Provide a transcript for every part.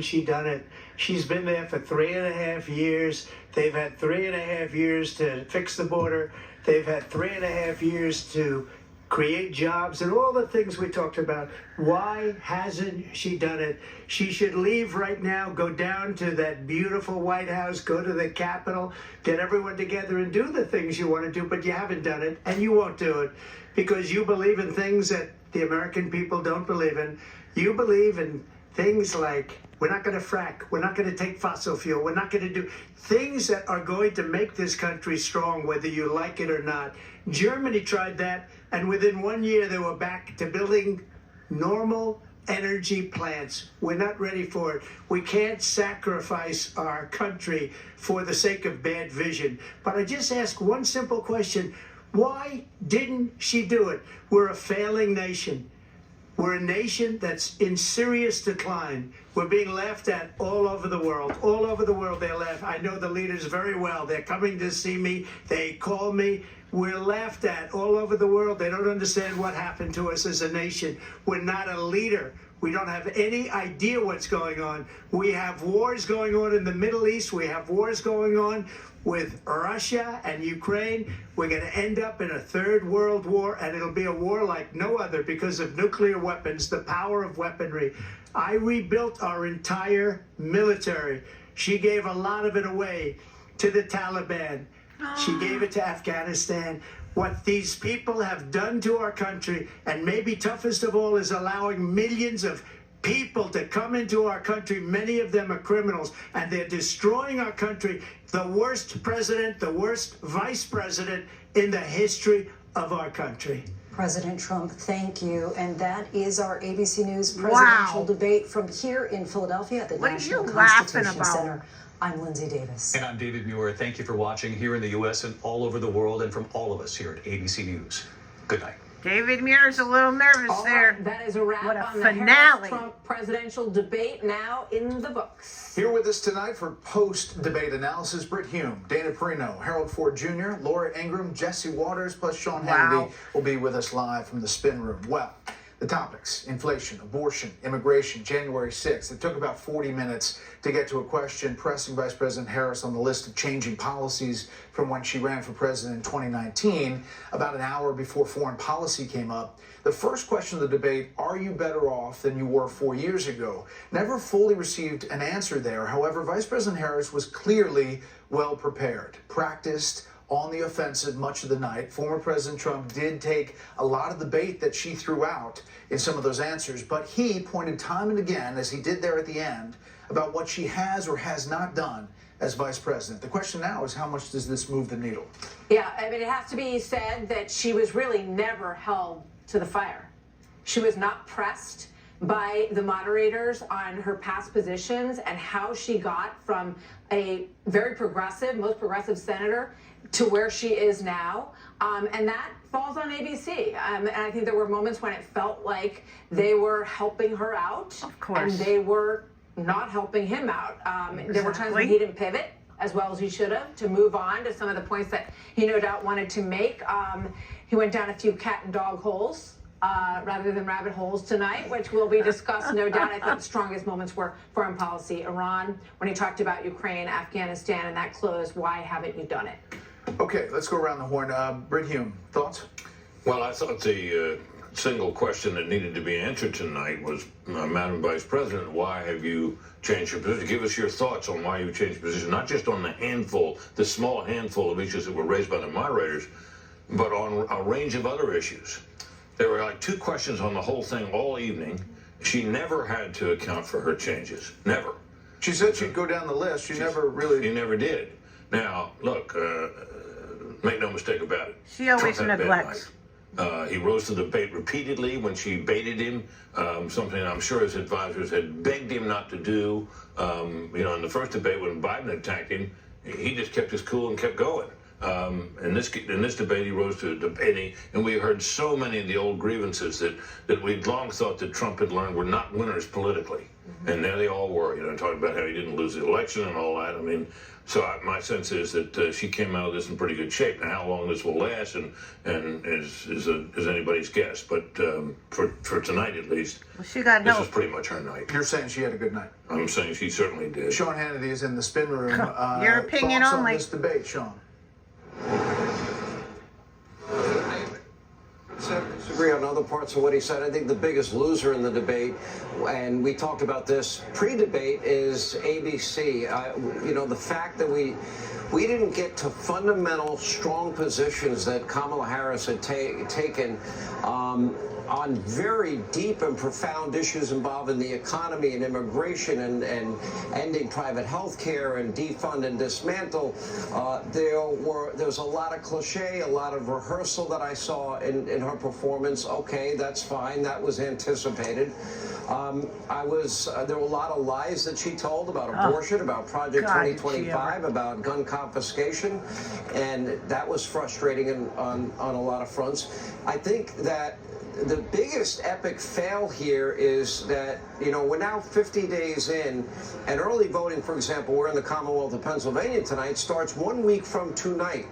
She done it. She's been there for 3.5 years. They've had 3.5 years to fix the border. They've had 3.5 years to create jobs and all the things we talked about. Why hasn't she done it? She should leave right now, go down to that beautiful White House, go to the Capitol, get everyone together and do the things you want to do, but you haven't done it, and you won't do it because you believe in things that the American people don't believe in. You believe in things like, we're not going to frack, we're not going to take fossil fuel, we're not going to do things that are going to make this country strong, whether you like it or not. Germany tried that, and within 1 year they were back to building normal energy plants. We're not ready for it. We can't sacrifice our country for the sake of bad vision. But I just ask one simple question. Why didn't she do it? We're a failing nation. We're a nation that's in serious decline. We're being laughed at all over the world. All over the world they laugh. I know the leaders very well. They're coming to see me. They call me. We're laughed at all over the world. They don't understand what happened to us as a nation. We're not a leader. We don't have any idea what's going on. We have wars going on in the Middle East. We have wars going on with Russia and Ukraine. We're going to end up in a third world war, and it'll be a war like no other because of nuclear weapons, the power of weaponry. I rebuilt our entire military. She gave a lot of it away to the Taliban. She gave it to Afghanistan. What these people have done to our country, and maybe toughest of all, is allowing millions of people to come into our country. Many of them are criminals, and they're destroying our country. The worst president, the worst vice president in the history of our country. President Trump, thank you. And that is our ABC News presidential debate from here in Philadelphia at the National Constitution Center. I'm Lindsay Davis. And I'm David Muir. Thank you for watching here in the U.S. and all over the world, and from all of us here at ABC News. Good night. David Muir's a little nervous there. Right, that is a wrap What a on the finale. Harris-Trump presidential debate, now in the books. Here with us tonight for post-debate analysis, Britt Hume, Dana Perino, Harold Ford Jr., Laura Ingraham, Jesse Waters, plus Sean Hannity will be with us live from the spin room. Well, the topics: inflation, abortion, immigration, January 6th. It took about 40 minutes to get to a question pressing Vice President Harris on the list of changing policies from when she ran for president in 2019, about an hour before foreign policy came up. The first question of the debate: are you better off than you were 4 years ago? Never fully received an answer there. However, Vice President Harris was clearly well prepared, practiced, on the offensive much of the night. Former President Trump did take a lot of the bait that she threw out in some of those answers, but he pointed time and again, as he did there at the end, about what she has or has not done as vice president. The question now is, how much does this move the needle? Yeah, I mean, it has to be said that she was really never held to the fire. She was not pressed by the moderators on her past positions and how she got from a very progressive, most progressive senator to where she is now. And that falls on ABC. And I think there were moments when it felt like they were helping her out. Of course. And they were not helping him out. There were times when he didn't pivot as well as he should have to move on to some of the points that he no doubt wanted to make. He went down a few cat and dog holes rather than rabbit holes tonight, which will be discussed, no doubt. I thought the strongest moments were foreign policy, Iran, when he talked about Ukraine, Afghanistan, and that close. Why haven't you done it? Okay, let's go around the horn. Britt Hume, thoughts? Well, I thought the single question that needed to be answered tonight was, Madam Vice President, why have you changed your position? Give us your thoughts on why you changed your position, not just on the small handful of issues that were raised by the moderators, but on a range of other issues. There were like 2 questions on the whole thing all evening. She never had to account for her changes. Never. She said she'd go down the list. She never did. Now, look, make no mistake about it. She always Trump had a bad neglects. night. He rose to the bait repeatedly when she baited him, something I'm sure his advisors had begged him not to do. In the first debate when Biden attacked him, he just kept his cool and kept going. In this debate, he rose to a debate, and we heard so many of the old grievances that we'd long thought that Trump had learned were not winners politically. And there they all were, talking about how he didn't lose the election and all that. I mean, so my sense is that she came out of this in pretty good shape. Now, how long this will last and is anybody's guess. But for tonight, at least, Well, she got this help. was pretty much her night. You're saying she had a good night. I'm saying she certainly did. Sean Hannity is in the spin room. Your opinion thoughts only. on this debate, Sean? Disagree on other parts of what he said. I think the biggest loser in the debate, and we talked about this pre-debate, is ABC. The fact that we didn't get to fundamental, strong positions that Kamala Harris had taken on very deep and profound issues involving the economy and immigration and ending private health care and defund and dismantle. There was a lot of cliche, a lot of rehearsal that I saw in her performance. Okay, that's fine. That was anticipated. There were a lot of lies that she told about abortion, about Project 2025, about gun confiscation, and that was frustrating on a lot of fronts. I think that the biggest epic fail here is that, we're now 50 days in, and early voting, for example, we're in the Commonwealth of Pennsylvania tonight, starts 1 week from tonight,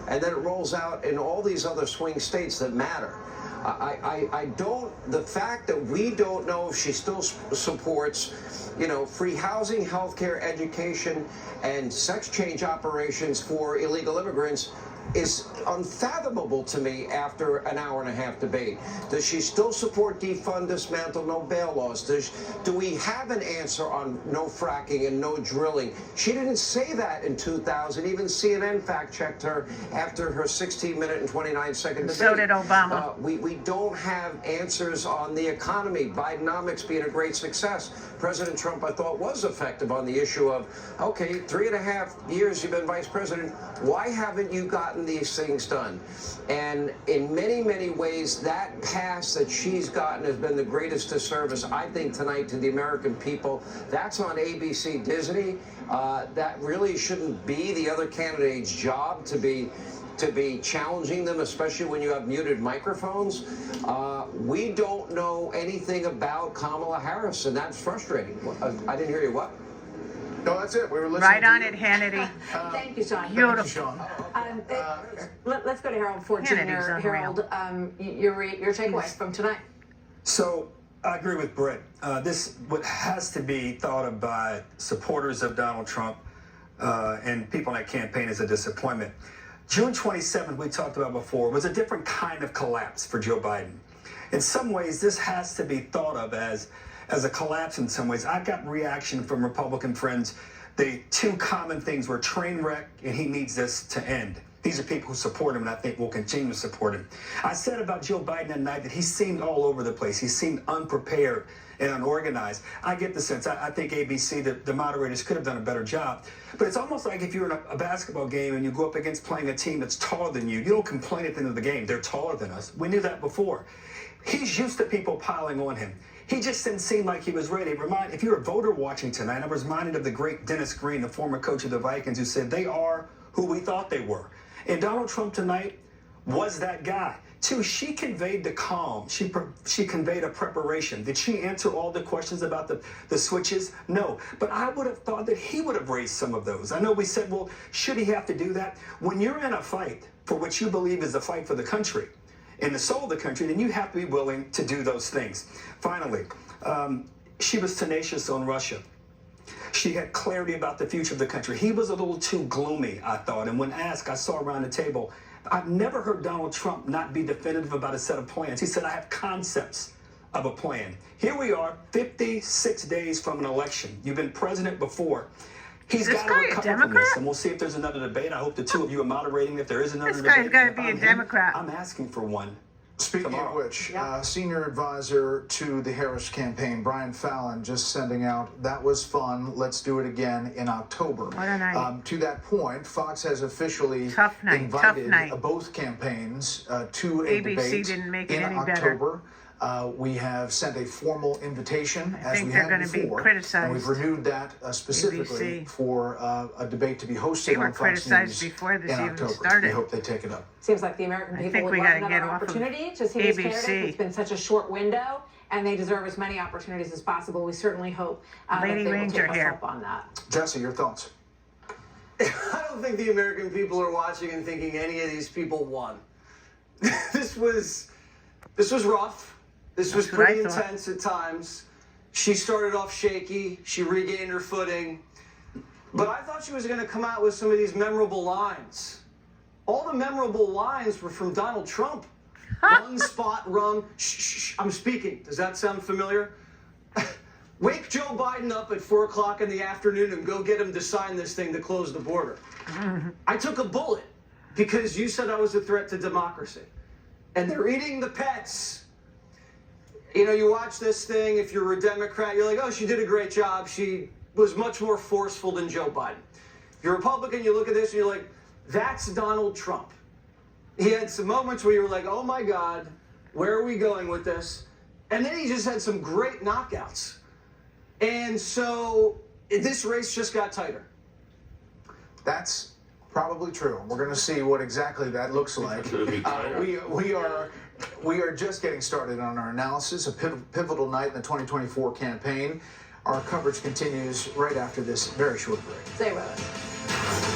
and then it rolls out in all these other swing states that matter. The fact that we don't know if she still supports, free housing, healthcare, education, and sex change operations for illegal immigrants is unfathomable to me after an hour-and-a-half debate. Does she still support defund, dismantle, no bail laws? Do we have an answer on no fracking and no drilling? She didn't say that in 2000. Even CNN fact-checked her after her 16-minute and 29-second debate. So did Obama. We don't have answers on the economy. Bidenomics being a great success. President Trump, I thought, was effective on the issue of, okay, 3.5 years you've been vice president. Why haven't you gotten these things done? And in many, many ways, that pass that she's gotten has been the greatest disservice, I think, tonight to the American people. That's on ABC Disney. That really shouldn't be the other candidate's job to be challenging them, especially when you have muted microphones. We don't know anything about Kamala Harris, and that's frustrating. I didn't hear you. What? No, that's it. We were listening. Right to on you. it, Hannity. Thank you, Sean. Beautiful. Sean. Let's go to Harold Ford Hannity's Jr. unreal. Harold, your takeaway from tonight. So I agree with Brett. This has to be thought of by supporters of Donald Trump and people in that campaign as a disappointment. June 27th, we talked about before, was a different kind of collapse for Joe Biden. In some ways, this has to be thought of as a collapse in some ways. I got reaction from Republican friends. The two common things were train wreck and he needs this to end. These are people who support him and I think will continue to support him. I said about Joe Biden that night that he seemed all over the place. He seemed unprepared and unorganized. I get the sense. I think ABC, the moderators could have done a better job. But it's almost like if you're in a basketball game and you go up against playing a team that's taller than you don't complain at the end of the game. They're taller than us. We knew that before. He's used to people piling on him. He just didn't seem like he was ready. If you're a voter watching tonight, I was reminded of the great Dennis Green, the former coach of the Vikings, who said they are who we thought they were. And Donald Trump tonight was that guy. Two, she conveyed the calm. She conveyed a preparation. Did she answer all the questions about the switches? No. But I would have thought that he would have raised some of those. I know we said, well, should he have to do that? When you're in a fight for what you believe is the fight for the country, in the soul of the country, then you have to be willing to do those things. Finally, she was tenacious on Russia. She had clarity about the future of the country. He was a little too gloomy, I thought. And when asked, I saw around the table, I've never heard Donald Trump not be definitive about a set of plans. He said, I have concepts of a plan. Here we are, 56 days from an election. You've been president before. He's got to recover from this, and we'll see if there's another debate. I hope the two of you are moderating if there is another debate. This guy's got to be a Democrat. I'm asking for one. Speaking of which, senior advisor to the Harris campaign, Brian Fallon, just sending out, that was fun, let's do it again in October. What a night. To that point, Fox has officially invited both campaigns to a ABC debate didn't make it in any October. We have sent a formal invitation, as think we they're have gonna be before, criticized. and we've renewed that specifically ABC. for a debate to be hosted They were on Fox criticized News before this in even October. started. We hope they take it up. Seems like the American I people think would we love gotta another get off of opportunity to see these ABC. candidates. It's been such a short window, and they deserve as many opportunities as possible. We certainly hope that they will LadyRanger take us here. up on that. Jesse, your thoughts? I don't think the American people are watching and thinking any of these people won. This was rough. This was That's what I pretty thought. intense at times. She started off shaky. She regained her footing. But I thought she was going to come out with some of these memorable lines. All the memorable lines were from Donald Trump. One spot run. Shh, I'm speaking. Does that sound familiar? Wake Joe Biden up at 4 o'clock in the afternoon and go get him to sign this thing to close the border. I took a bullet because you said I was a threat to democracy. And they're eating the pets. You know, you watch this thing, if you're a Democrat, you're like, oh, she did a great job. She was much more forceful than Joe Biden. If you're a Republican, you look at this and you're like, that's Donald Trump. He had some moments where you were like, oh my God, where are we going with this? And then he just had some great knockouts. And so this race just got tighter. That's probably true. We're going to see what exactly that looks like. We are just getting started on our analysis, a pivotal night in the 2024 campaign. Our coverage continues right after this very short break. Stay with us.